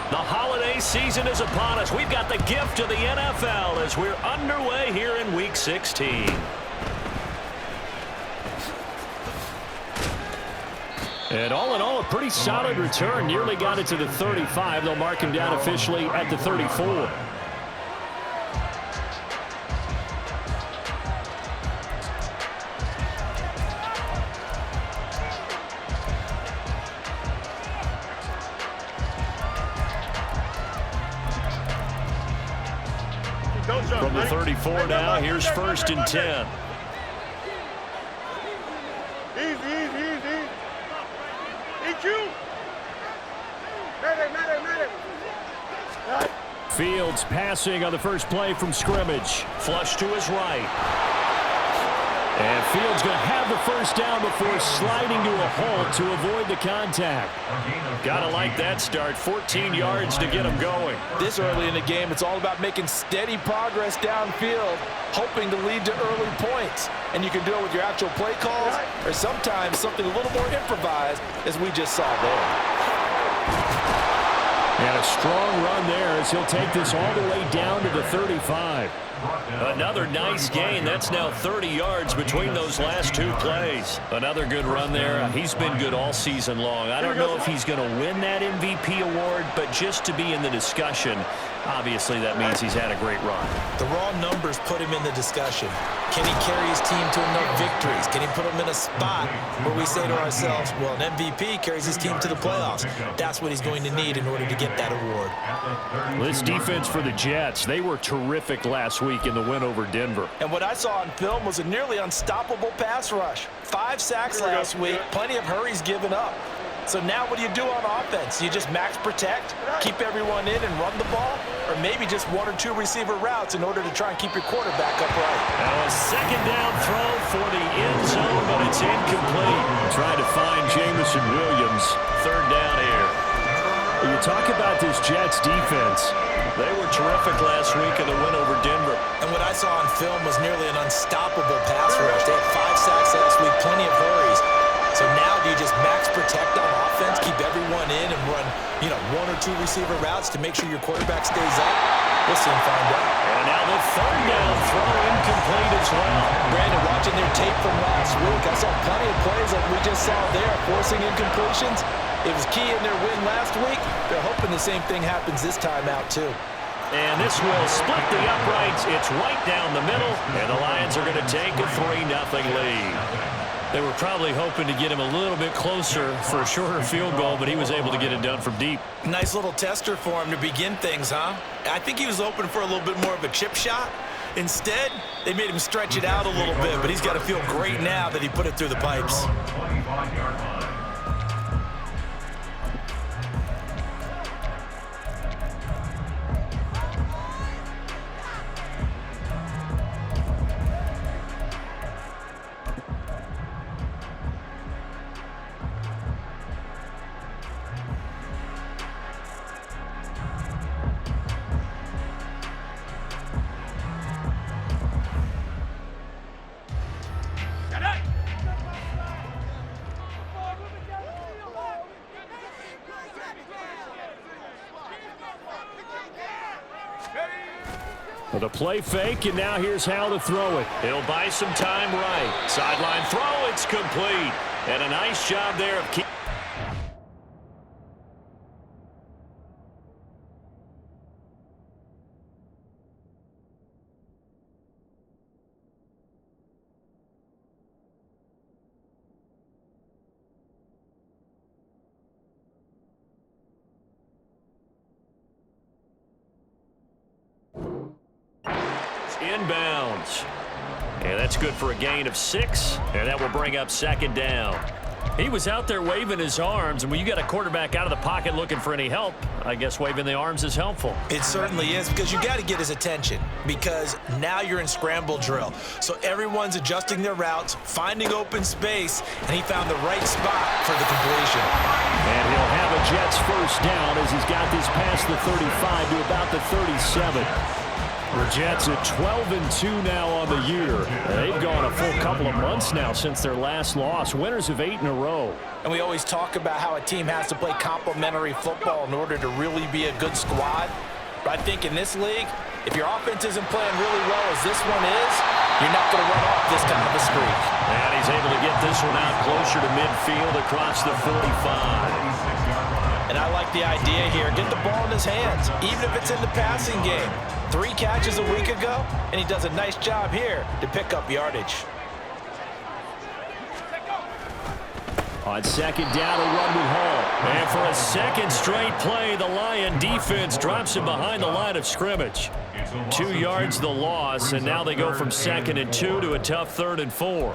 The holiday season is upon us. We've got the gift of the NFL as we're underway here in Week 16. And all in all, a pretty solid return. Nearly got it to the 35. They'll mark him down officially at the 34. From the 34 now, here's 1st and 10. Fields passing on the first play from scrimmage. Flush to his right. And Fields going to have the first down before sliding to a halt to avoid the contact. Gotta like that start. 14 yards to get him going. This early in the game, it's all about making steady progress downfield, hoping to lead to early points. And you can do it with your actual play calls or sometimes something a little more improvised, as we just saw there. And a strong run there as he'll take this all the way down to the 35. Another nice gain. That's now 30 yards between those last two plays. Another good run there. He's been good all season long. I don't know if he's going to win that MVP award, but just to be in the discussion, obviously that means he's had a great run. The raw numbers put him in the discussion. Can he carry his team to enough victories? Can he put them in a spot where we say to ourselves, well, an MVP carries his team to the playoffs. That's what he's going to need in order to get that award. This defense for the Jets, they were terrific last week in the win over Denver. And what I saw on film was a nearly unstoppable pass rush. 5 sacks last week, plenty of hurries given up. So now what do you do on offense? You just max protect, keep everyone in and run the ball, or maybe just 1 or 2 receiver routes in order to try and keep your quarterback upright. Now a second down throw for the end zone, but it's incomplete. Trying to find Jamison Williams. 3rd down here. You talk about this Jets defense. They were terrific last week in the win over Denver. And what I saw on film was nearly an unstoppable pass rush. They had 5 sacks last week, plenty of hurries. So now do you just max protect on offense, keep everyone in and run, 1 or 2 receiver routes to make sure your quarterback stays up? We'll soon find out. And now the 3rd down throw incomplete as well. Brandon, watching their tape from last week, I saw plenty of plays like we just saw there, forcing incompletions. It was key in their win last week. They're hoping the same thing happens this time out too. And this will split the uprights. It's right down the middle, and the Lions are going to take a 3-0 lead. They were probably hoping to get him a little bit closer for a shorter field goal, but he was able to get it done from deep. Nice little tester for him to begin things, huh? I think he was hoping for a little bit more of a chip shot. Instead, they made him stretch it out a little bit, but he's got to feel great now that he put it through the pipes. With a play fake, and now here's how to throw it. He'll buy some time right. Sideline throw, it's complete. And a nice job there of keeping. Inbounds. And that's good for a gain of 6. And that will bring up 2nd down. He was out there waving his arms, and when you got a quarterback out of the pocket looking for any help, I guess waving the arms is helpful. It certainly is, because you got to get his attention, because now you're in scramble drill. So everyone's adjusting their routes, finding open space, and he found the right spot for the completion. And he'll have a Jets first down as he's got this past the 35 to about the 37. The Jets at 12-2 now on the year. They've gone a full couple of months now since their last loss. Winners of 8 in a row. And we always talk about how a team has to play complementary football in order to really be a good squad. But I think in this league, if your offense isn't playing really well as this one is, you're not going to run off this kind of a streak. And he's able to get this one out closer to midfield across the 45. And I like the idea here. Get the ball in his hands, even if it's in the passing game. 3 catches a week ago, and he does a nice job here to pick up yardage. On second down, a run with Hall. And for a second straight play, the Lion defense drops him behind the line of scrimmage. 2 yards the loss, and now they go from 2nd and 2 to a tough 3rd and 4.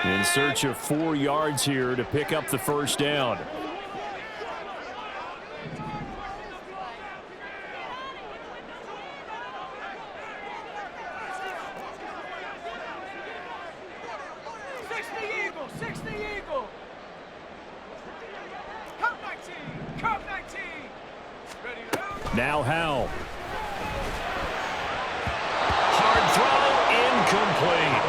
In search of 4 yards here to pick up the first down. Now Howell. Hard throw, incomplete.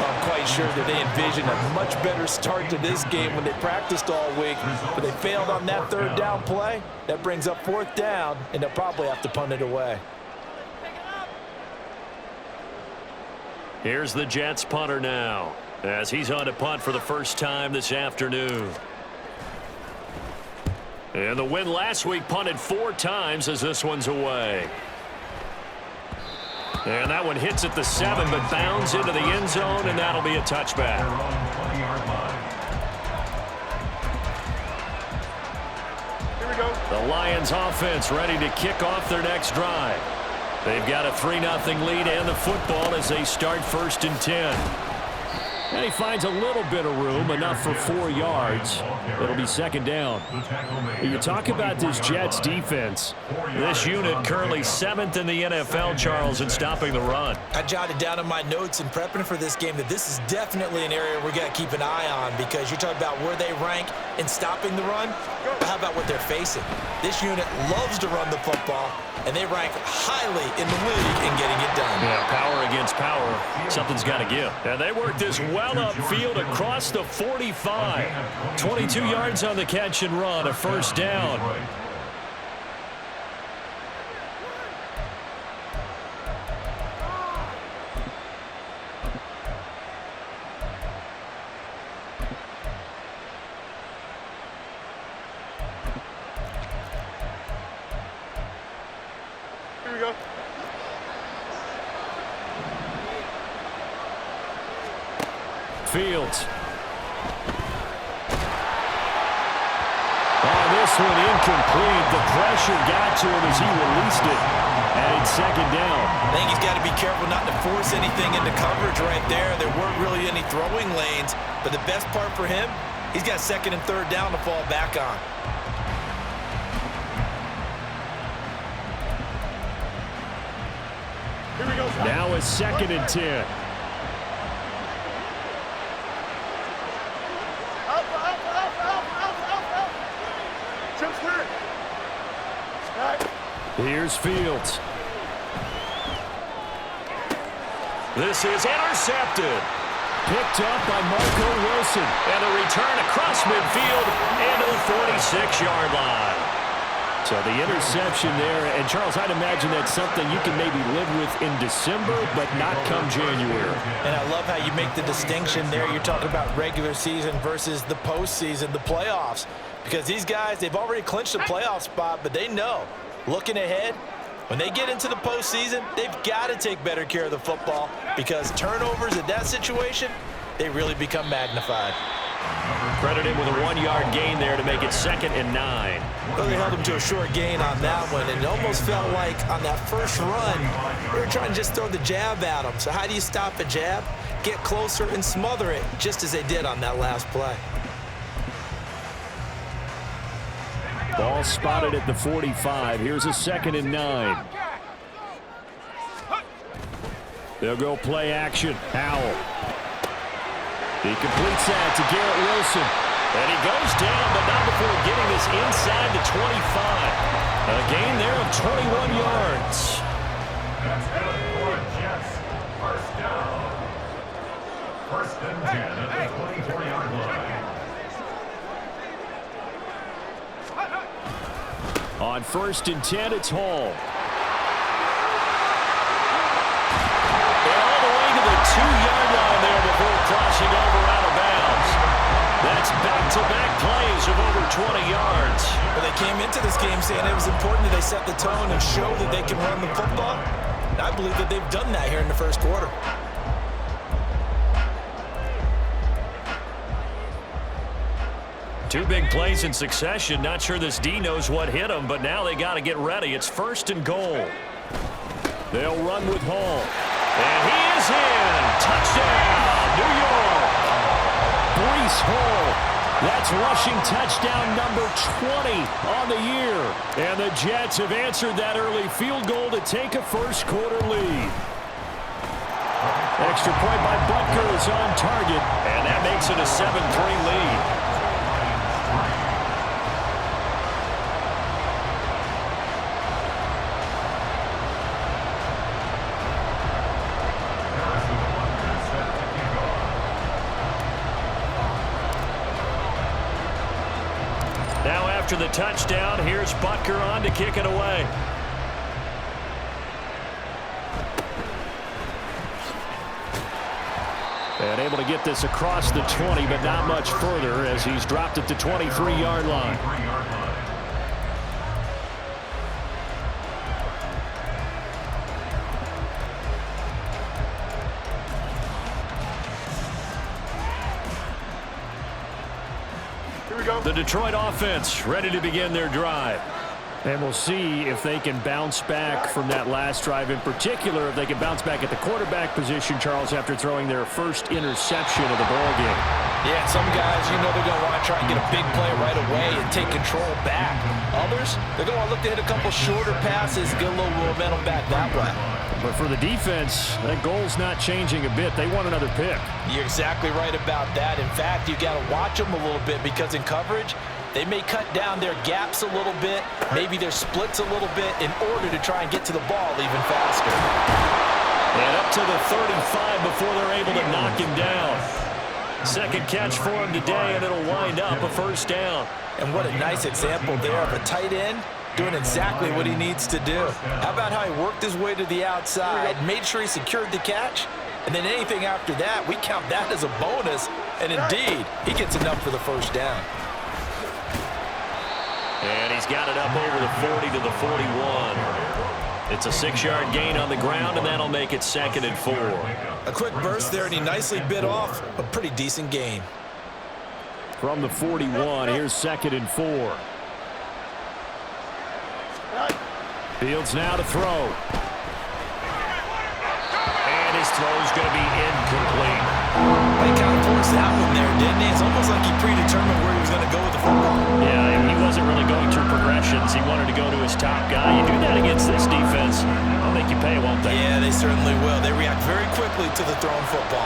I'm quite sure that they envisioned a much better start to this game when they practiced all week, but they failed on that 3rd down play. That brings up 4th down, and they'll probably have to punt it away. Here's the Jets punter now, as he's on to punt for the first time this afternoon. And the win last week punted 4 times as this one's away. And that one hits at the 7, but bounds into the end zone, and that'll be a touchback. Here we go. The Lions offense ready to kick off their next drive. They've got a 3-0 lead and the football as they start 1st and 10. And he finds a little bit of room, enough for 4 yards. It'll be 2nd down. You talk about this Jets defense. This unit currently 7th in the NFL, Charles, in stopping the run. I jotted down in my notes in prepping for this game that this is definitely an area we got to keep an eye on, because you're talking about where they rank in stopping the run. How about what they're facing? This unit loves to run the football, and they rank highly in the league in getting it done. Yeah, power against power. Something's got to give. And they work this well upfield across the 45. 22 yards on the catch and run, a 1st down. Here we go. Fields. Oh, this one incomplete. The pressure got to him as he released it. And it's 2nd down. I think he's got to be careful not to force anything into coverage right there. There weren't really any throwing lanes, but the best part for him, he's got 2nd and 3rd down to fall back on. Here we go. Now it's 2nd and 10. Here's Fields. This is intercepted. Picked up by Marco Wilson. And a return across midfield into the 46-yard line. So the interception there. And, Charles, I'd imagine that's something you can maybe live with in December, but not come January. And I love how you make the distinction there. You're talking about regular season versus the postseason, the playoffs. Because these guys, they've already clinched a playoff spot, but they know, looking ahead, when they get into the postseason, they've got to take better care of the football, because turnovers in that situation, they really become magnified. Credit him with a 1-yard gain there to make it 2nd and 9. Well, they held him to a short gain on that one, and it almost felt like on that first run, they were trying to just throw the jab at him. So how do you stop a jab? Get closer and smother it, just as they did on that last play. Ball spotted at the 45. Here's a 2nd and 9. They'll go play action. Howell. He completes that to Garrett Wilson. And he goes down, but not before getting this inside the 25. A gain there of 21 yards. That's good for Jets. First down. First and 10 at the 24-yard line. On first and 10, it's Hall. And all the way to the 2-yard line there before crossing over out of bounds. That's back-to-back plays of over 20 yards. Well, they came into this game saying it was important that they set the tone and show that they can run the football. And I believe that they've done that here in the first quarter. Two big plays in succession. Not sure this D knows what hit him, but now they got to get ready. It's first and goal. They'll run with Hall. And he is in. Touchdown, New York. Breece Hall. That's rushing touchdown number 20 on the year. And the Jets have answered that early field goal to take a first quarter lead. Extra point by Butker is on target, and that makes it a 7-3 lead. Now after the touchdown, here's Butker on to kick it away. And able to get this across the 20, but not much further as he's dropped at the 23-yard line. Here we go. The Detroit offense ready to begin their drive. And we'll see if they can bounce back from that last drive, in particular if they can bounce back at the quarterback position, Charles, after throwing their first interception of the ballgame. Yeah, some guys, you know, they're going to want to try and get a big play right away and take control back. Others, they're going to want to look to hit a couple shorter passes, get a little momentum back that way. But for the defense, that goal's not changing a bit. They want another pick. You're exactly right about that. In fact, you got to watch them a little bit because in coverage, they may cut down their gaps a little bit, maybe their splits a little bit in order to try and get to the ball even faster. And up to the 35 before they're able to knock him down. Second catch for him today, and it'll wind up a first down. And what a nice example there of a tight end doing exactly what he needs to do. How about how he worked his way to the outside, made sure he secured the catch, and then anything after that, we count that as a bonus, and indeed, he gets enough for the first down. And he's got it up over the 40 to the 41. It's a 6-yard gain on the ground, and that'll make it 2nd and 4. A quick burst there, and he nicely bit off a pretty decent gain. From the 41, here's 2nd and 4. Fields now to throw. And his throw's going to be incomplete. He kind of forced that one there, didn't he? It's almost like he predetermined where he was going to go with the football. Yeah, he wasn't really going through progressions. He wanted to go to his top guy. You do that against this defense, they'll make you pay, won't they? Yeah, they certainly will. They react very quickly to the thrown football.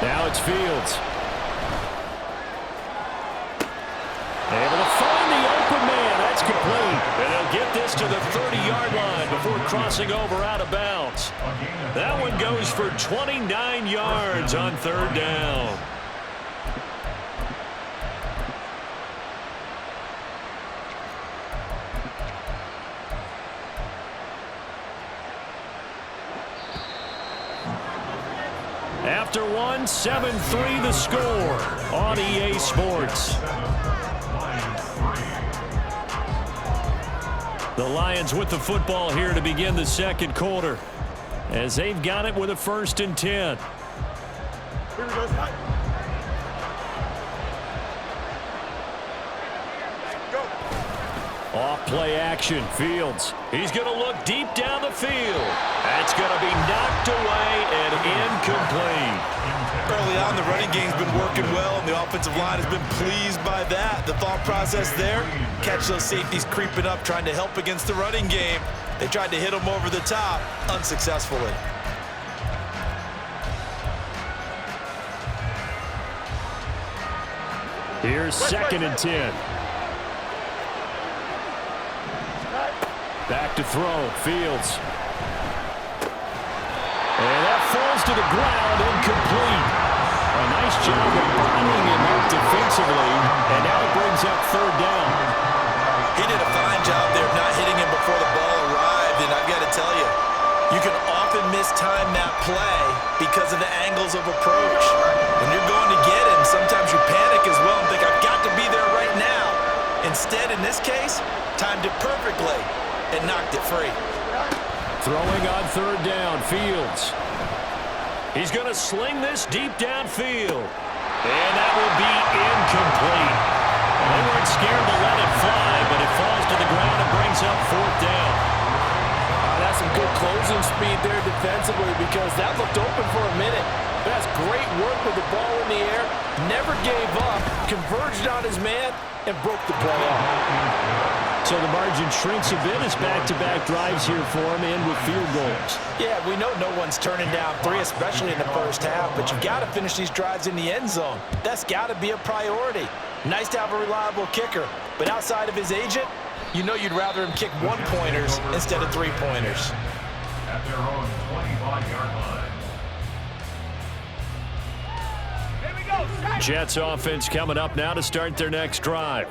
Now it's Fields. Able to find the open man. That's complete. And they'll get this to the 30-yard line before crossing over out of bounds. That one goes for 29 yards on 3rd down. After one, 7-3 the score on EA Sports. The Lions with the football here to begin the second quarter as they've got it with a 1st and 10. Here we go. Go. Off play action. Fields. He's going to look deep down the field. That's going to be knocked away and incomplete. Early on, the running game's been working well, and the offensive line has been pleased by that. The thought process there, catch those safeties creeping up, trying to help against the running game. They tried to hit them over the top, unsuccessfully. Here's 2nd and 10. Back to throw. Fields. And that falls to the ground, incomplete. A nice job of binding him up defensively, and now it brings up 3rd down. He did a fine job there of not hitting him before the ball arrived, and I've got to tell you, you can often mistime that play because of the angles of approach. When you're going to get him, sometimes you panic as well and think, I've got to be there right now. Instead, in this case, timed it perfectly and knocked it free. Throwing on 3rd down, Fields. He's going to sling this deep downfield. And that will be incomplete. They weren't scared to let it fly, but it falls to the ground and brings up 4th down. That's some good closing speed there defensively because that looked open for a minute. That's great work with the ball in the air. Never gave up, converged on his man, and broke the play up. So the margin shrinks a bit as back-to-back drives here for him and with field goals. Yeah, we know no one's turning down 3, especially in the first half, but you've got to finish these drives in the end zone. That's got to be a priority. Nice to have a reliable kicker, but outside of his agent, you know you'd rather him kick 1-pointers instead of 3-pointers. At their own 25-yard line. Jets offense coming up now to start their next drive.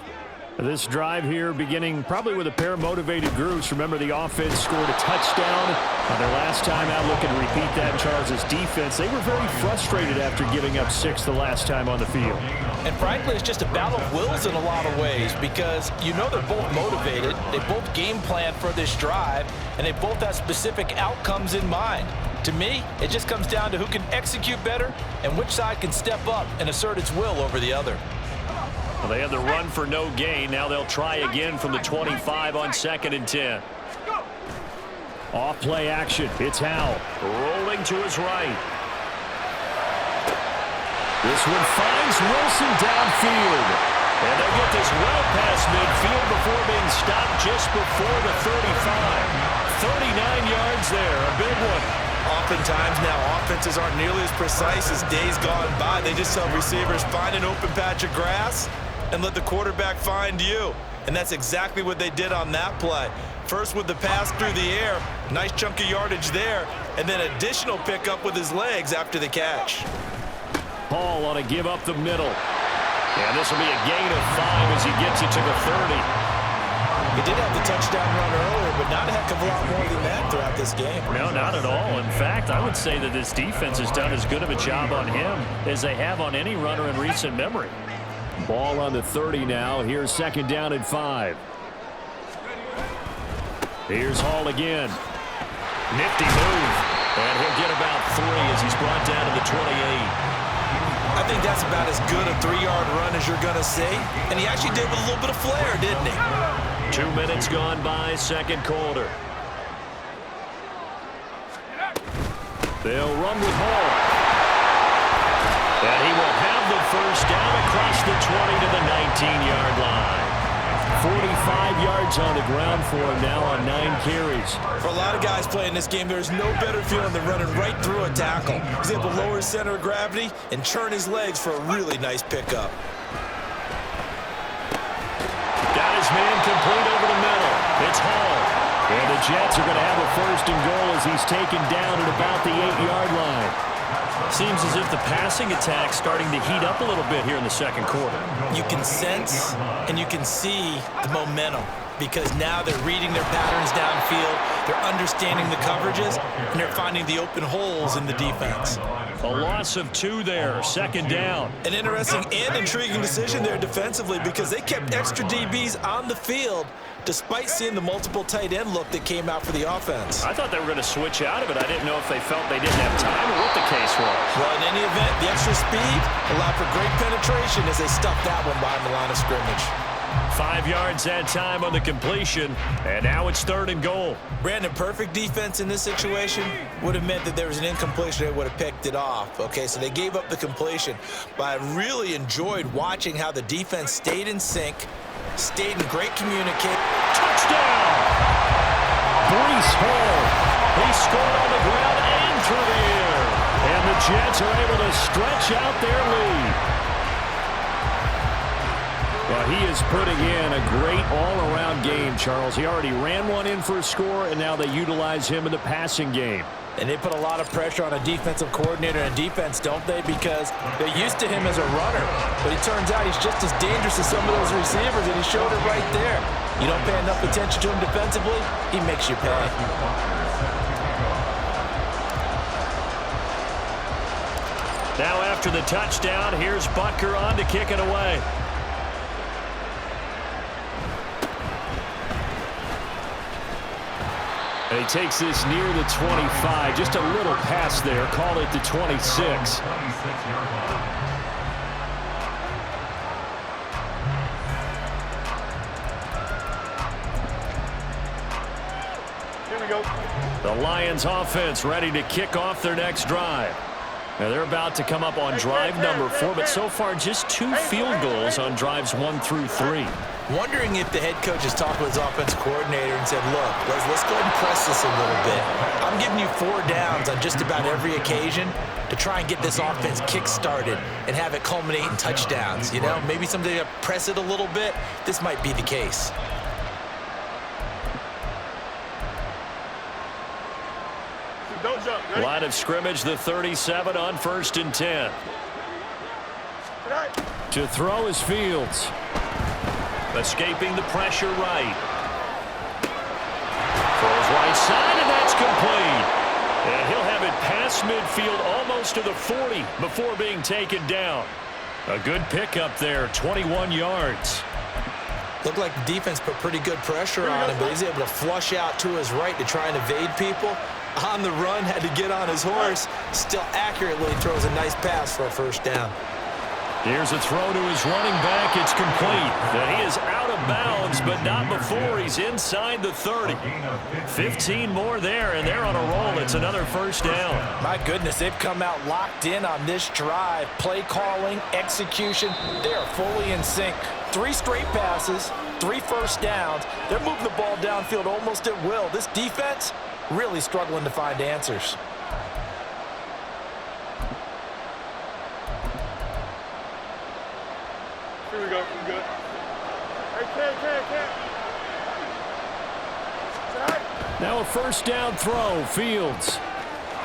This drive here beginning probably with a pair of motivated groups. Remember, the offense scored a touchdown on their last time out. Looking to repeat that. Charles' defense, they were very frustrated after giving up 6 the last time on the field. And frankly, it's just a battle of wills in a lot of ways because you know they're both motivated. They both game plan for this drive, and they both have specific outcomes in mind. To me, it just comes down to who can execute better and which side can step up and assert its will over the other. Well, they had the run for no gain. Now they'll try again from the 25 on 2nd and 10. Off play action. It's Howell rolling to his right. This one finds Wilson downfield. And they'll get this well past midfield before being stopped just before the 35. 39 yards there. A big one. Oftentimes now, offenses aren't nearly as precise as days gone by. They just tell receivers, find an open patch of grass and let the quarterback find you. And that's exactly what they did on that play. First with the pass through the air, nice chunk of yardage there, and then additional pickup with his legs after the catch. Paul on a give up the middle. And this will be a gain of 5 as he gets it to the 30. He did have the touchdown run earlier, but not a heck of a lot more than that throughout this game. No, not at all. In fact, I would say that this defense has done as good of a job on him as they have on any runner in recent memory. Ball on the 30 now. Here's 2nd down and 5. Here's Hall again. Nifty move. And he'll get about 3 as he's brought down to the 28. I think that's about as good a 3-yard run as you're going to see. And he actually did with a little bit of flair, didn't he? 2 minutes gone by, second quarter. They'll run with Hall. And he will have the first down across the 20 to the 19-yard line. 45 yards on the ground for him now on 9 carries. For a lot of guys playing this game, there's no better feeling than running right through a tackle. He's able to lower his center of gravity and churn his legs for a really nice pickup. Got his man complete over the middle. It's Hall. And the Jets are going to have a 1st and goal as he's taken down at about the 8-yard line. Seems as if the passing attack's starting to heat up a little bit here in the second quarter. You can sense and you can see the momentum because now they're reading their patterns downfield, they're understanding the coverages, and they're finding the open holes in the defense. A loss of 2 there, 2nd down. An interesting and intriguing decision there defensively because they kept extra DBs on the field despite seeing the multiple tight end look that came out for the offense. I thought they were going to switch out of it. I didn't know if they felt they didn't have time or what the case was. Well, in any event, the extra speed allowed for great penetration as they stuffed that one behind the line of scrimmage. 5 yards that time on the completion, and now it's 3rd and goal. Brandon, perfect defense in this situation would have meant that there was an incompletion. They would have picked it off. Okay, so they gave up the completion, but I really enjoyed watching how the defense stayed in sync, stayed in great communication. Touchdown! Breece Hall. He scored on the ground and through the air. And the Jets are able to stretch out their lead. Well, he is putting in a great all-around game, Charles. He already ran one in for a score, and now they utilize him in the passing game. And they put a lot of pressure on a defensive coordinator and defense, don't they? Because they're used to him as a runner. But it turns out he's just as dangerous as some of those receivers, and he showed it right there. You don't pay enough attention to him defensively, he makes you pay. Now after the touchdown, here's Butker on to kick it away. And he takes this near the 25. Just a little pass there. Call it the 26. Here we go. The Lions offense ready to kick off their next drive. Now they're about to come up on drive number 4, but so far just 2 field goals on drives 1 through 3. Wondering if the head coach has talked with his offensive coordinator and said, look, let's go ahead and press this a little bit. I'm giving you 4 downs on just about every occasion to try and get this offense kick-started and have it culminate in touchdowns. You know, maybe someday to press it a little bit. This might be the case. Don't jump. Ready? Line of scrimmage, the 37 on 1st and 10. Right. To throw is Fields. Escaping the pressure right. Throws right side, and that's complete. And he'll have it past midfield almost to the 40 before being taken down. A good pickup there, 21 yards. Looked like the defense put pretty good pressure on him, but he's able to flush out to his right to try and evade people. On the run, had to get on his horse. Still accurately throws a nice pass for a 1st down. Here's a throw to his running back. It's complete. Now he is out of bounds, but not before he's inside the 30. 15 more there, and they're on a roll. It's another 1st down. My goodness, they've come out locked in on this drive. Play calling, execution, they are fully in sync. 3 straight passes, 3 1st downs. They're moving the ball downfield almost at will. This defense really struggling to find answers. Here we go. We good. Hey, can't. Now a 1st down throw, Fields.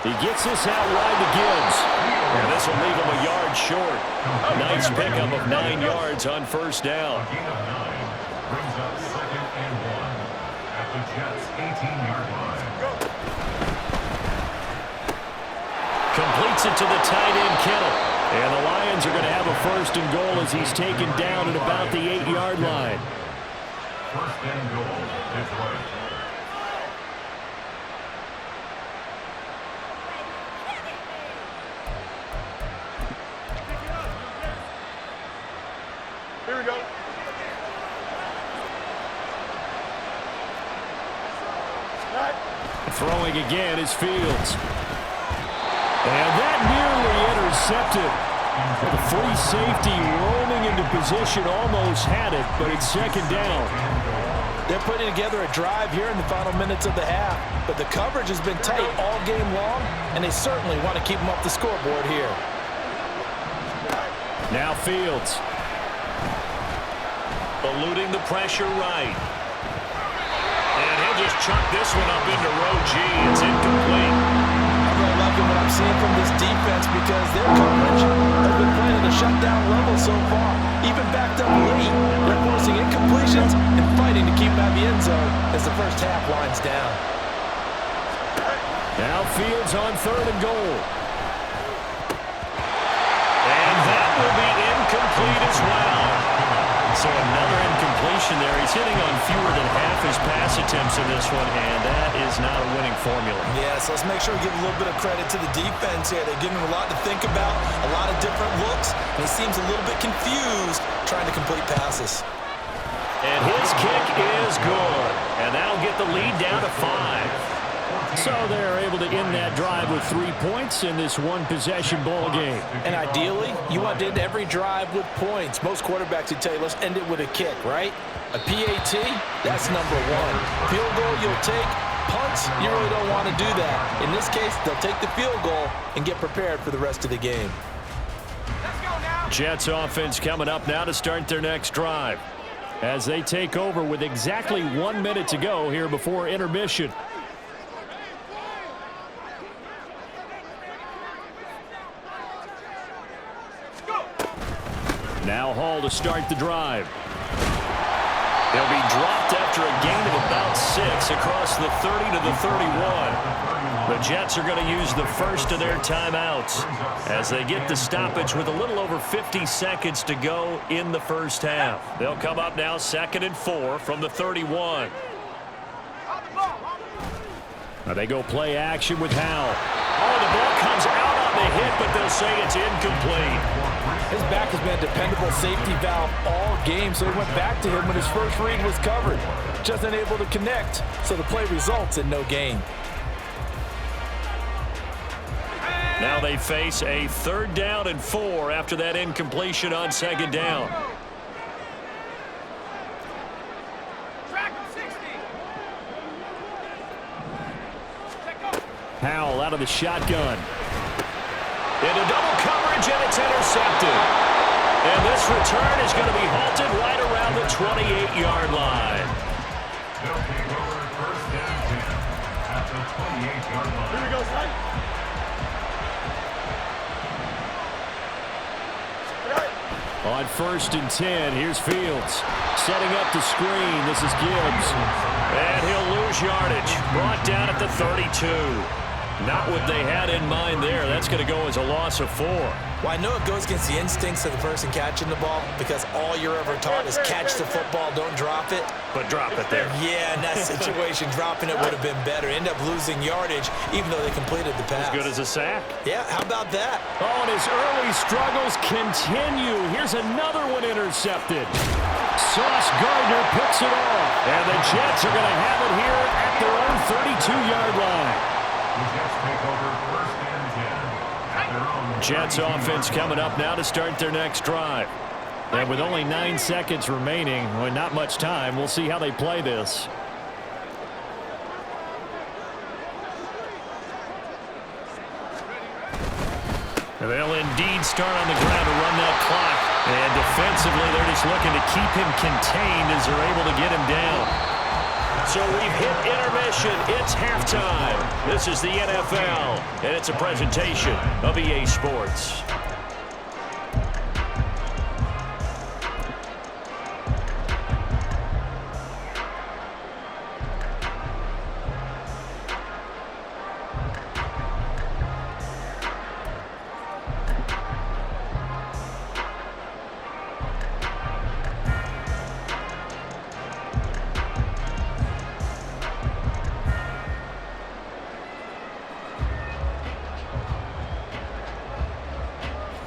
He gets this out wide to Gibbs. And this will leave him a yard short. Nice pickup of 9 yards on 1st down. Gain of 9 brings up 2nd and 1 at the Jets' 18-yard line. Completes it to the tight end, Kittle. And the Lions are going to have a 1st and goal as he's taken down at about the 8-yard line. 1st and goal, Detroit. Here we go. Right. Throwing again is Fields. And that nearly intercepted. The free safety rolling into position, almost had it, but it's 2nd down. They're putting together a drive here in the final minutes of the half, but the coverage has been tight all game long, and they certainly want to keep them off the scoreboard here. Now Fields. Eluding the pressure right. And he'll just chuck this one up into row G. It's incomplete. I'm really liking what I'm seeing from this defense because their coverage has been playing at a shutdown level so far. Even backed up late, they're forcing incompletions and fighting to keep them out of the end zone as the 1st half winds down. Now Fields on 3rd and goal. And that will be incomplete as well. So another incompletion there. He's hitting on fewer than half his pass attempts in this one, and that is not a winning formula. Yeah, so let's make sure we give a little bit of credit to the defense here. They're giving him a lot to think about, a lot of different looks, and he seems a little bit confused trying to complete passes. And his kick is good, and that'll get the lead down to 5. So they're able to end that drive with 3 points in this one-possession ball game. And ideally, you want to end every drive with points. Most quarterbacks would tell you, let's end it with a kick, right? A PAT, that's number 1. Field goal, you'll take. Punts, you really don't want to do that. In this case, they'll take the field goal and get prepared for the rest of the game. Let's go now. Jets offense coming up now to start their next drive as they take over with exactly 1 minute to go here before intermission. Now Hall to start the drive. He'll be dropped after a gain of about 6 across the 30 to the 31. The Jets are going to use the first of their timeouts as they get the stoppage with a little over 50 seconds to go in the first half. They'll come up now 2nd and 4 from the 31. Now they go play action with Howell. Oh, the ball comes out on the hit, but they'll say it's incomplete. His back has been a dependable safety valve all game, so he went back to him when his first read was covered. Just unable to connect, so the play results in no gain. Now they face a 3rd down and 4 after that incompletion on 2nd down. Howell out of the shotgun. Into double coverage, and it's intercepted. And this return is going to be halted right around the 28-yard line. They'll take over 1st and 10 at the 28-yard line. Here we go, son. On 1st and 10, here's Fields. Setting up the screen, this is Gibbs. And he'll lose yardage. Brought down at the 32. Not what they had in mind there. That's going to go as a loss of 4. Well, I know it goes against the instincts of the person catching the ball because all you're ever taught is catch the football, don't drop it. But drop it there. Yeah, in that situation, dropping it would have been better. End up losing yardage, even though they completed the pass. As good as a sack. Yeah, how about that? Oh, and his early struggles continue. Here's another one intercepted. Sauce Gardner picks it off. And the Jets are going to have it here at their own 32-yard line. The Jets take over 1st and 10 at their own. Jets offense coming up now to start their next drive. And with only 9 seconds remaining, well, not much time, we'll see how they play this. They'll indeed start on the ground to run that clock. And defensively, they're just looking to keep him contained as they're able to get him down. So we've hit intermission. It's halftime. This is the NFL, and it's a presentation of EA Sports.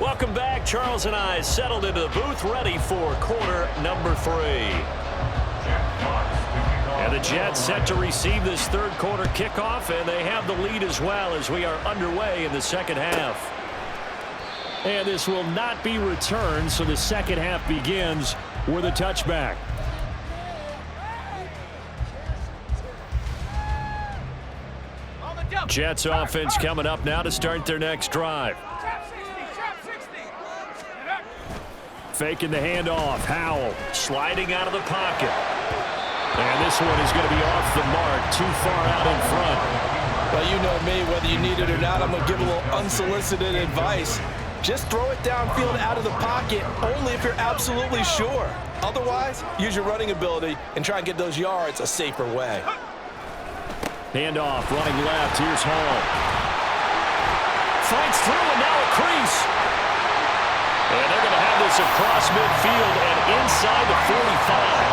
Welcome back. Charles and I settled into the booth ready for quarter number 3. And the Jets set to receive this 3rd quarter kickoff, and they have the lead as well as we are underway in the 2nd half. And this will not be returned, so the 2nd half begins with a touchback. Jets offense coming up now to start their next drive. Faking the handoff. Howell sliding out of the pocket. And this one is going to be off the mark, too far out in front. Well, you know me, whether you need it or not, I'm going to give a little unsolicited advice. Just throw it downfield out of the pocket only if you're absolutely sure. Otherwise, use your running ability and try and get those yards a safer way. Handoff, running left. Here's Hall. Fights through, and now a crease. And they're going to have this across midfield and inside the 45.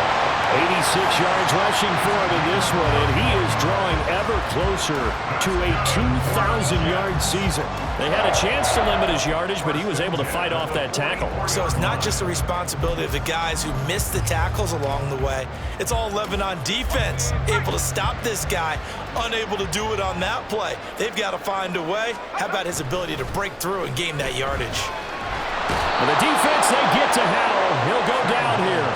86 yards rushing for him in this one, and he is drawing ever closer to a 2,000-yard season. They had a chance to limit his yardage, but he was able to fight off that tackle. So it's not just the responsibility of the guys who missed the tackles along the way. It's all Lebanon defense, able to stop this guy, unable to do it on that play. They've got to find a way. How about his ability to break through and gain that yardage? And the defense, they get to Howell. He'll go down here.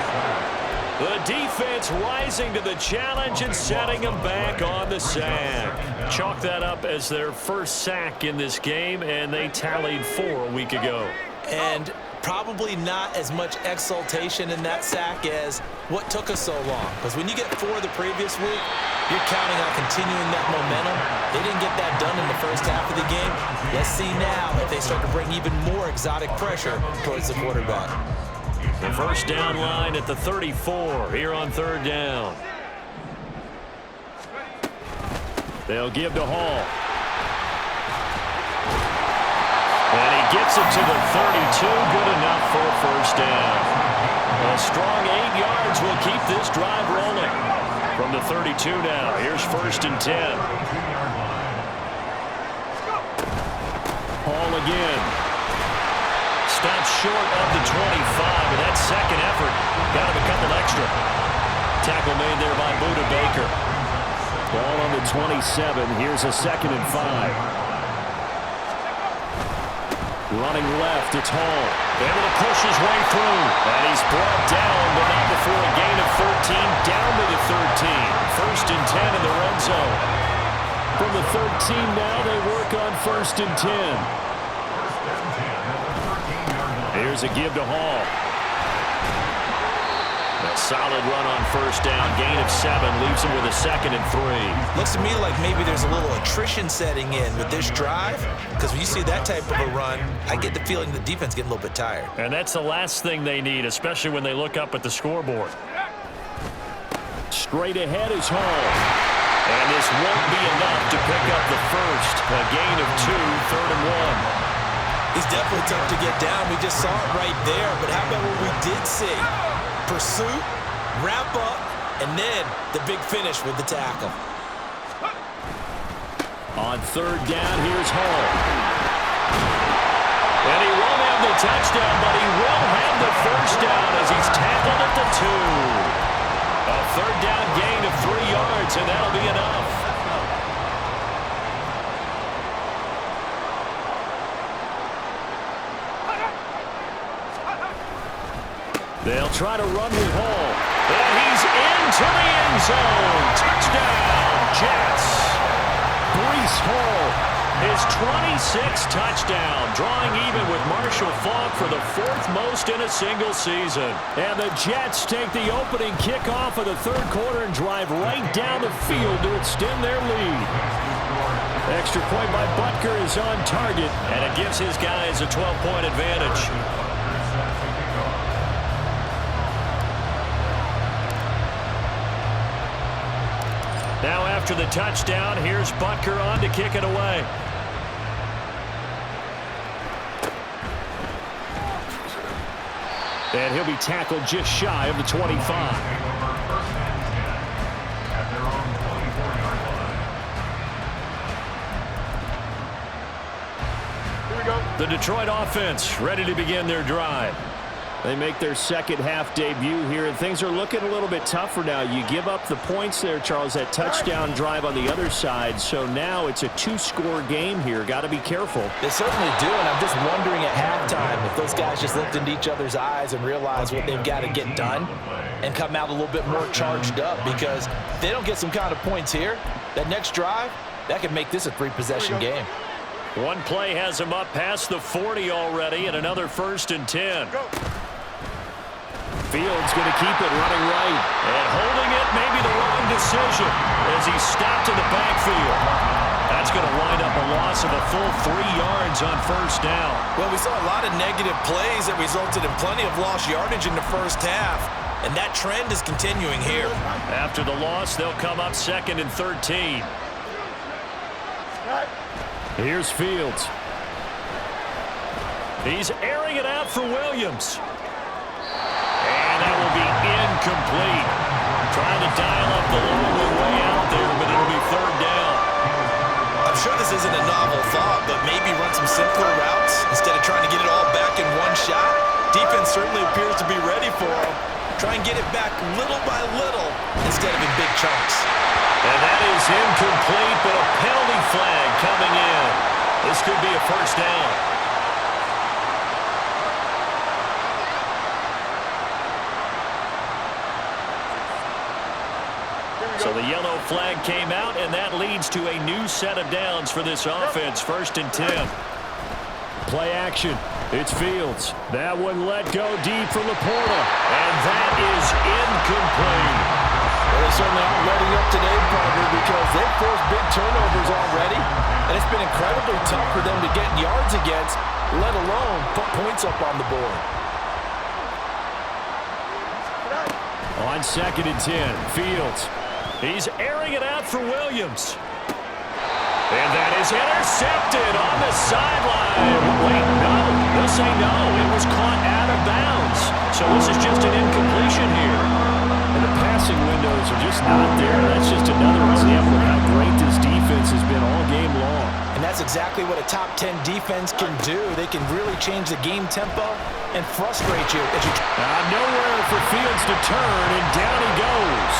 The defense rising to the challenge and setting them back on the sack. Chalk that up as their first sack in this game, and they tallied 4 a week ago. And probably not as much exultation in that sack as what took us so long. Because when you get 4 the previous week, you're counting on continuing that momentum. They didn't get that done in the first half of the game. Let's see now if they start to bring even more exotic pressure towards the quarterback. The first down line at the 34 here on third down. They'll give to Hall. And he gets it to the 32. Good enough for a first down. A strong 8 yards will keep this drive rolling. From the 32 now, here's first and 10. Hall again. Stops short of the 25, and that second effort got him a couple extra. Tackle made there by Buda Baker. Ball on the 27. Here's a second and 5. Running left, it's Hall. Able to push his way through. And he's brought down, but not before a gain of 13, down to the 13. First and 10 in the red zone. From the 13 now, they work on first and 10. Here's a give to Hall. A solid run on first down. Gain of 7 leaves him with a second and 3. Looks to me like maybe there's a little attrition setting in with this drive, because when you see that type of a run, I get the feeling the defense getting a little bit tired. And that's the last thing they need, especially when they look up at the scoreboard. Straight ahead is Hall. And this won't be enough to pick up the first. A gain of 2, third and 1. He's definitely tough to get down. We just saw it right there. But how about what we did see? Pursuit, wrap up, and then the big finish with the tackle. On third down, here's Hall. And he won't have the touchdown, but he will have the first down as he's tackled at the 2. A third down gain of 3 yards, and that'll be enough. They'll try to run with Hall. And he's into the end zone. Touchdown, Jets. Breece Hall, his 26th touchdown, drawing even with Marshall Faulk for the 4th most in a single season. And the Jets take the opening kickoff of the third quarter and drive right down the field to extend their lead. Extra point by Butker is on target, and it gives his guys a 12-point advantage. Now after the touchdown, here's Butker on to kick it away. And he'll be tackled just shy of the 25. Here we go. The Detroit offense ready to begin their drive. They make their second half debut here, and things are looking a little bit tougher now. You give up the points there, Charles, that touchdown drive on the other side. So now it's a 2-score game here. Got to be careful. They certainly do, and I'm just wondering at halftime if those guys just looked into each other's eyes and realized what they've got to get done and come out a little bit more charged up, because if they don't get some kind of points here, that next drive, that could make this a 3-possession game. One play has him up past the 40 already, and another first and 10. Go. Fields going to keep it running right. And holding it may be the wrong decision as he's stopped in the backfield. That's going to wind up a loss of a full 3 yards on first down. Well, we saw a lot of negative plays that resulted in plenty of lost yardage in the first half, and that trend is continuing here. After the loss, they'll come up second and 13. Here's Fields. He's airing it out for Williams. That will be incomplete. Trying to dial up the long way out there, but it'll be third down. I'm sure this isn't a novel thought, but maybe run some simpler routes instead of trying to get it all back in one shot. Defense certainly appears to be ready for him. Try and get it back little by little instead of in big chunks. And that is incomplete, but a penalty flag coming in. This could be a first down. So the yellow flag came out, and that leads to a new set of downs for this offense. First and 10. Play action. It's Fields. That one let go deep from Laporta. And that is incomplete. Well, they certainly aren't letting up today, partner, because they've forced big turnovers already. And it's been incredibly tough for them to get yards against, let alone put points up on the board. On 2nd and 10, Fields. He's airing it out for Williams. And that is intercepted on the sideline. Wait, no. They'll say no. It was caught out of bounds. So this is just an incompletion here. And the passing windows are just not there. That's just another example of how great this defense has been all game long. And that's exactly what a top 10 defense can do. They can really change the game tempo and frustrate you. Nowhere for Fields to turn, and down he goes.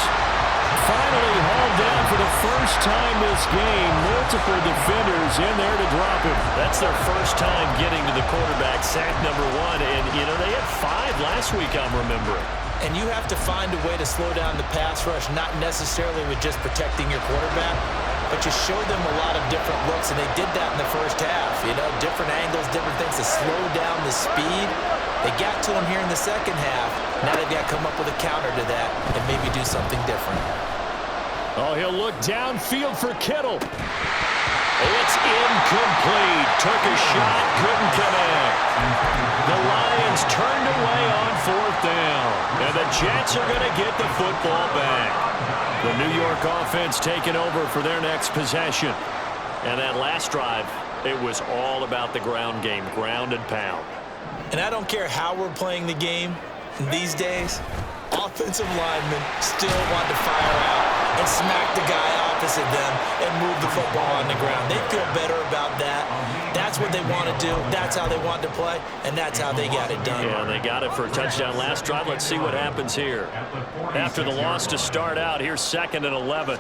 Finally hauled down for the first time this game. Multiple defenders in there to drop him. That's their first time getting to the quarterback, sack number 1. And, they had 5 last week, I'm remembering. And you have to find a way to slow down the pass rush, not necessarily with just protecting your quarterback, but you show them a lot of different looks, and they did that in the first half. Different angles, different things to slow down the speed. They got to him here in the second half. Now they've got to come up with a counter to that and maybe do something different. Oh, he'll look downfield for Kittle. It's incomplete. Took a shot, couldn't connect. The Lions turned away on 4th down. And the Jets are going to get the football back. The New York offense taking over for their next possession. And that last drive, it was all about the ground game, ground and pound. And I don't care how we're playing the game these days, offensive linemen still want to fire out and smack the guy opposite them and move the football on the ground. They feel better about that. That's what they want to do. That's how they want to play, and that's how they got it done. Yeah, they got it for a touchdown last drive. Let's see what happens here. After the loss to start out, here's 2nd and 11.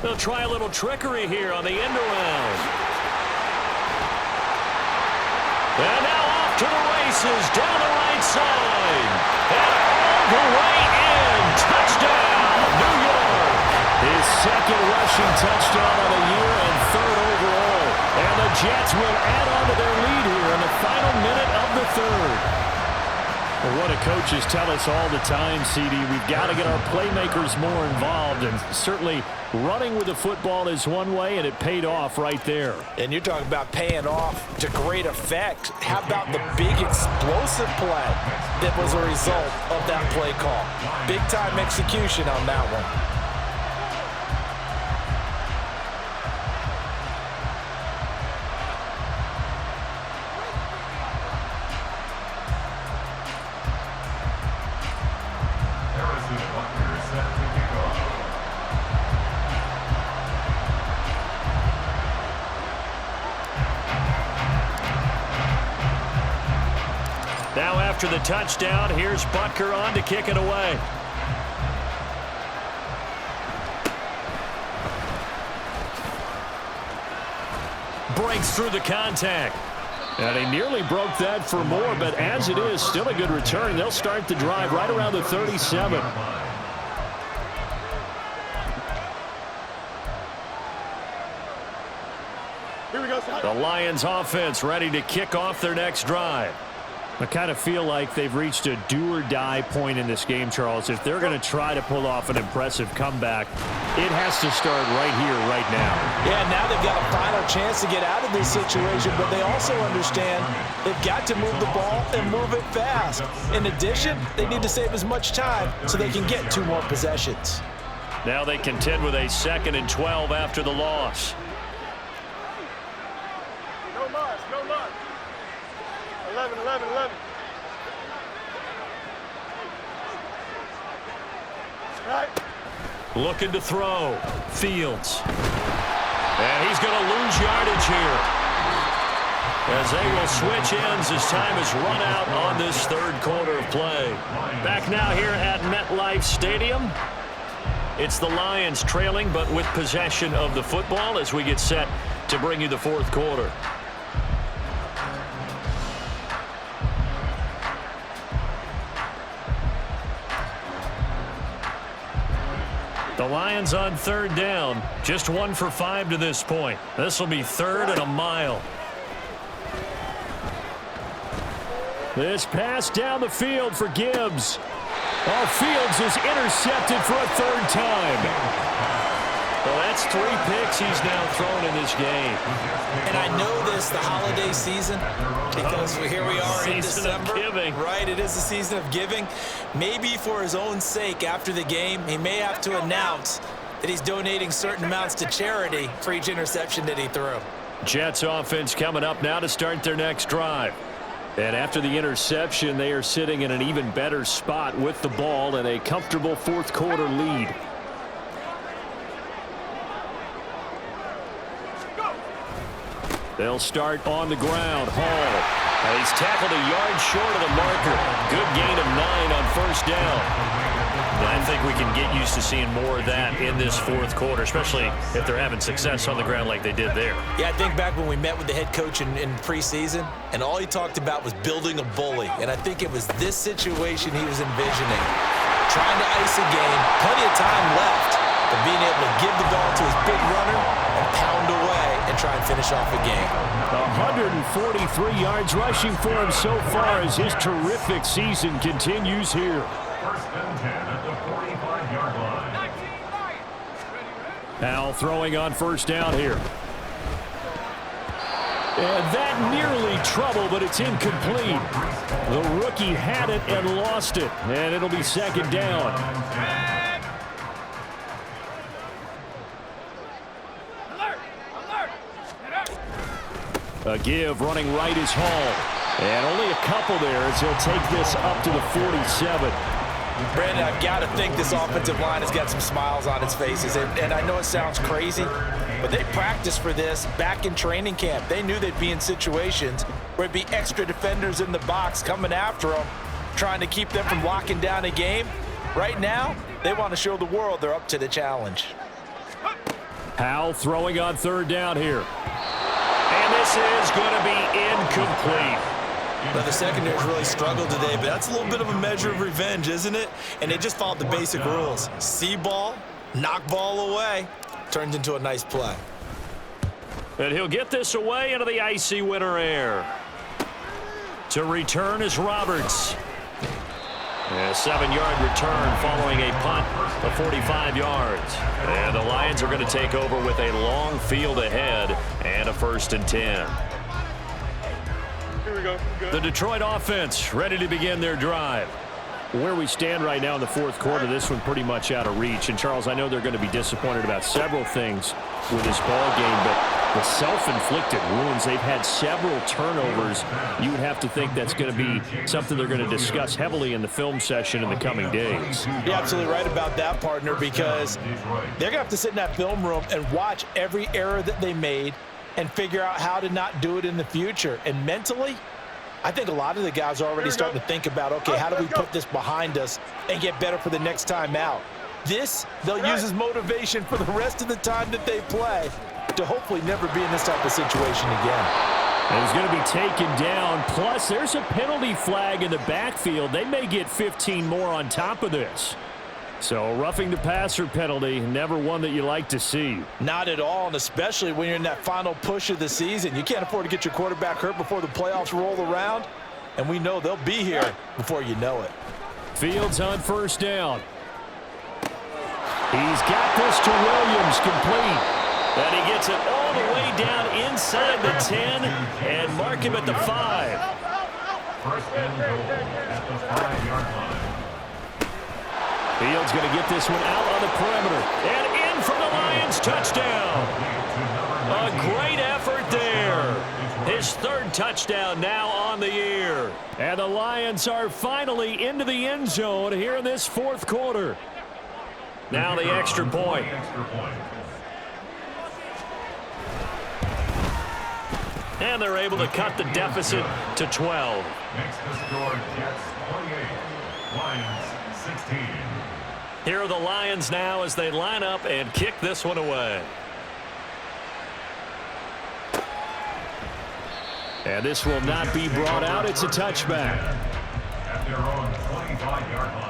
They'll try a little trickery here on the end around. And now off to the races down the right side. And all the way in. Touchdown, New York. His 2nd rushing touchdown of the year and 3rd overall. And the Jets will add on to their lead here in the final minute of the 3rd. Well, what do coaches tell us all the time, CD? We've got to get our playmakers more involved, and certainly running with the football is one way, and it paid off right there. And you're talking about paying off to great effect. How about the big explosive play that was a result of that play call? Big-time execution on that one. Now after the touchdown, here's Butker on to kick it away. Breaks through the contact. And he nearly broke that for more, but as it is, still a good return. They'll start the drive right around the 37. Here we go, son. The Lions offense ready to kick off their next drive. I kind of feel like they've reached a do-or-die point in this game, Charles. If they're going to try to pull off an impressive comeback, it has to start right here, right now. Yeah, now they've got a final chance to get out of this situation, but they also understand they've got to move the ball and move it fast. In addition, they need to save as much time so they can get 2 more possessions. Now they contend with a 2nd and 12 after the loss. No loss, no loss. 11, 11, 11. Right. Looking to throw. Fields. And he's going to lose yardage here, as they will switch ends as time has run out on this 3rd quarter of play. Back now here at MetLife Stadium. It's the Lions trailing, but with possession of the football as we get set to bring you the 4th quarter. The Lions on 3rd down. Just 1 for 5 to this point. This will be 3rd and a mile. This pass down the field for Gibbs. Oh, Fields is intercepted for a third time. Well, that's 3 picks he's now thrown in this game. And I know this, the holiday season, because here we are in December. Season of giving. Right, it is the season of giving. Maybe for his own sake after the game, he may have to announce that he's donating certain amounts to charity for each interception that he threw. Jets offense coming up now to start their next drive. And after the interception, they are sitting in an even better spot with the ball and a comfortable fourth quarter lead. They'll start on the ground. Hall. He's tackled a yard short of the marker. Good gain of 9 on first down. I think we can get used to seeing more of that in this fourth quarter, especially if they're having success on the ground like they did there. Yeah, I think back when we met with the head coach in preseason, and all he talked about was building a bully. And I think it was this situation he was envisioning. Trying to ice a game, plenty of time left, but being able to give the ball to his big runner and pound away and try and finish off a game. 143 yards rushing for him so far as his terrific season continues here. First and 10 at the 45-yard line. Now throwing on first down here. And that nearly trouble, but it's incomplete. The rookie had it and lost it, and it'll be second down. A give running right is Hall. And only a couple there as he'll take this up to the 47. Brandon, I've got to think this offensive line has got some smiles on its faces. And I know it sounds crazy, but they practiced for this back in training camp. They knew they'd be in situations where it'd be extra defenders in the box coming after them, trying to keep them from locking down a game. Right now, they want to show the world they're up to the challenge. Howell throwing on third down here. And this is going to be incomplete. Now, the secondary's really struggled today, but that's a little bit of a measure of revenge, isn't it? And they just followed the basic rules. See ball, knock ball away, turns into a nice play. And he'll get this away into the icy winter air. To return is Roberts. A 7-yard return following a punt of 45 yards. And the Lions are going to take over with a long field ahead and a 1st and 10. Here we go. The Detroit offense ready to begin their drive. Where we stand right now in the fourth quarter, this one pretty much out of reach. And, Charles, I know they're going to be disappointed about several things with this ball game, but the self-inflicted wounds, they've had several turnovers. You would have to think that's going to be something they're going to discuss heavily in the film session in the coming days. You're absolutely right about that, partner, because they're going to have to sit in that film room and watch every error that they made and figure out how to not do it in the future. And mentally, I think a lot of the guys are already starting to think about, okay, how do we put this behind us and get better for the next time out? This, they'll use as motivation for the rest of the time that they play to hopefully never be in this type of situation again. And he's going to be taken down. Plus, there's a penalty flag in the backfield. They may get 15 more on top of this. So, roughing the passer penalty, never one that you like to see. Not at all, and especially when you're in that final push of the season. You can't afford to get your quarterback hurt before the playoffs roll around, and we know they'll be here before you know it. Fields on first down. He's got this to Williams, complete. And he gets it all the way down inside the 10 and mark him at the 5. First and goal at the 5-yard line. Fields going to get this one out on the perimeter. And in for the Lions, touchdown. A great effort there. His 3rd touchdown now on the year. And the Lions are finally into the end zone here in this fourth quarter. Now the extra point. And they're able to cut the deficit to 12. Makes the score Jets 28, Lions 16. Here are the Lions now as they line up and kick this one away. And this will not be brought out. It's a touchback. At their own 25-yard line.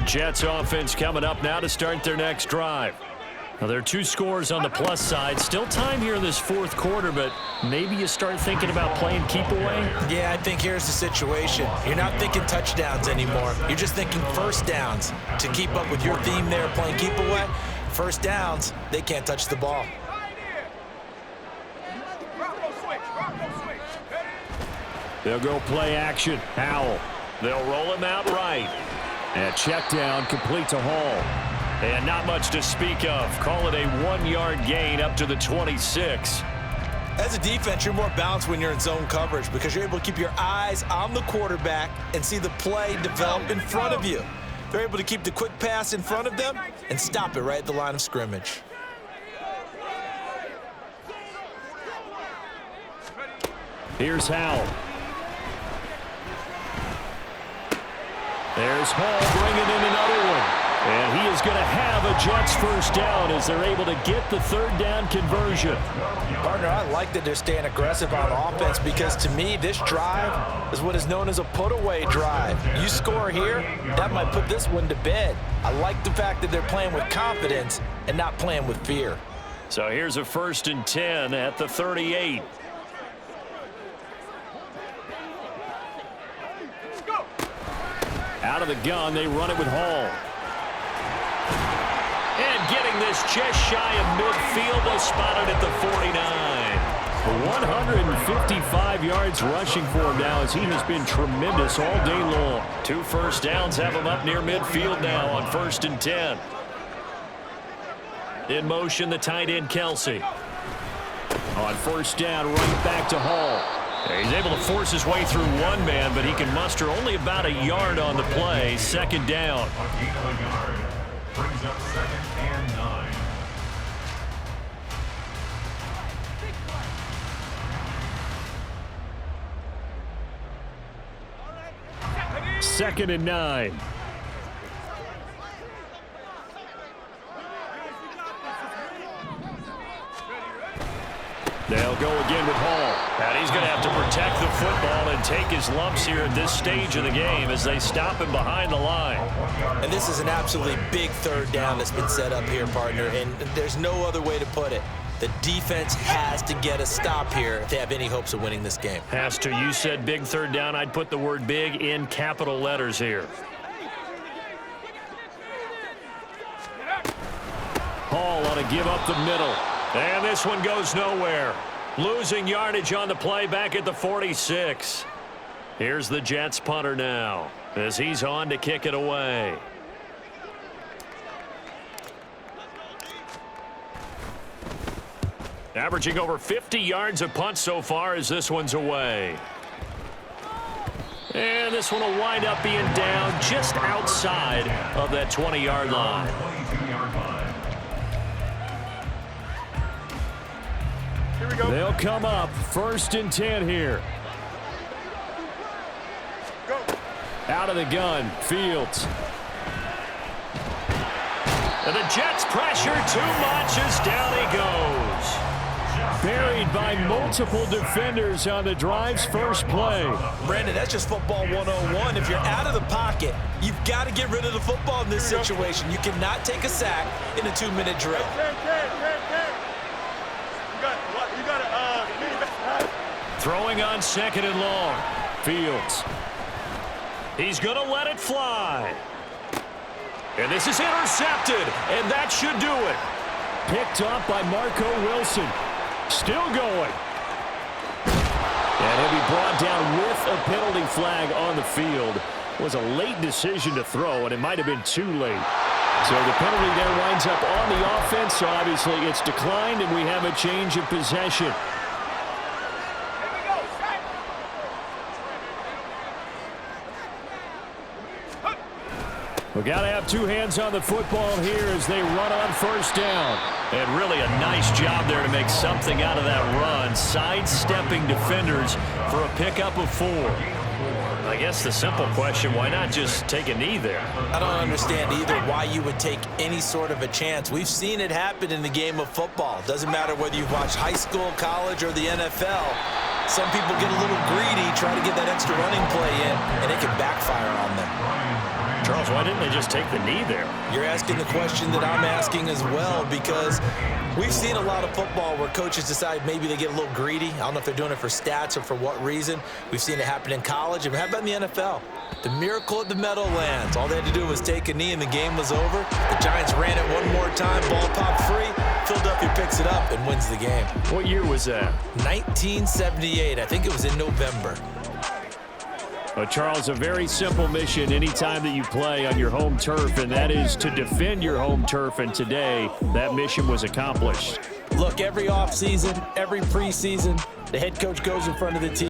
Jets offense coming up now to start their next drive. Well, there are two scores on the plus side. Still time here in this fourth quarter, but maybe you start thinking about playing keep away? Yeah, I think here's the situation. You're not thinking touchdowns anymore. You're just thinking first downs. To keep up with your theme there, playing keep away, first downs, they can't touch the ball. They'll go play action. Howell. They'll roll him out right. And check down, complete to Hall. And not much to speak of. Call it a 1-yard gain up to the 26. As a defense, you're more balanced when you're in zone coverage because you're able to keep your eyes on the quarterback and see the play develop in front of you. They're able to keep the quick pass in front of them and stop it right at the line of scrimmage. Here's Howell. There's Hall bringing in another one. And he is going to have a Jets first down as they're able to get the third down conversion. Partner, I like that they're staying aggressive on offense because to me, this drive is what is known as a put-away drive. You score here, that might put this one to bed. I like the fact that they're playing with confidence and not playing with fear. So here's a 1st and 10 at the 38. Out of the gun, they run it with Hall. And getting this just shy of midfield, they'll spot it at the 49. 155 yards rushing for him now as he has been tremendous all day long. 2 first downs have him up near midfield now on 1st and 10. In motion, the tight end, Kelsey. On first down, right back to Hall. He's able to force his way through one man, but he can muster only about a yard on the play. 2nd down. Brings up 2nd and 9. Second and 9. They'll go again with Hall. And he's going to have to protect the football and take his lumps here at this stage of the game as they stop him behind the line. And this is an absolutely big third down that's been set up here, partner, and there's no other way to put it. The defense has to get a stop here if they have any hopes of winning this game. Has to. You said big third down. I'd put the word big in capital letters here. Hall ought to give up the middle. And this one goes nowhere. Losing yardage on the play back at the 46. Here's the Jets punter now as he's on to kick it away. Averaging over 50 yards a punt so far as this one's away. And this one will wind up being down just outside of that 20-yard line. 22-yard line. Here we go. They'll come up 1st and 10 here. Go. Out of the gun, Fields. And the Jets pressure too much as down he goes. Buried by multiple defenders on the drive's first play. Brandon, that's just football 101. If you're out of the pocket, you've got to get rid of the football in this situation. You cannot take a sack in a 2-minute drill. You got it. Throwing on 2nd and long. Fields. He's going to let it fly. And this is intercepted, and that should do it. Picked up by Marco Wilson. Still going. And he'll be brought down with a penalty flag on the field. It was a late decision to throw, and it might have been too late. So the penalty there winds up on the offense. So obviously it's declined, and we have a change of possession. We've got to have two hands on the football here as they run on first down. And really a nice job there to make something out of that run, sidestepping defenders for a pickup of 4. I guess the simple question, why not just take a knee there? I don't understand either why you would take any sort of a chance. We've seen it happen in the game of football. Doesn't matter whether you've watched high school, college, or the NFL. Some people get a little greedy, try to get that extra running play in, and it can backfire on them. Charles, why didn't they just take the knee there? You're asking the question that I'm asking as well, because we've seen a lot of football where coaches decide maybe they get a little greedy. I don't know if they're doing it for stats or for what reason. We've seen it happen in college. And how about in the NFL? The miracle at the Meadowlands. All they had to do was take a knee and the game was over. The Giants ran it one more time. Ball popped free. Philadelphia picks it up and wins the game. What year was that? 1978. I think it was in November. But Charles, a very simple mission anytime that you play on your home turf, and that is to defend your home turf. And today, that mission was accomplished. Look, every offseason, every preseason, the head coach goes in front of the team.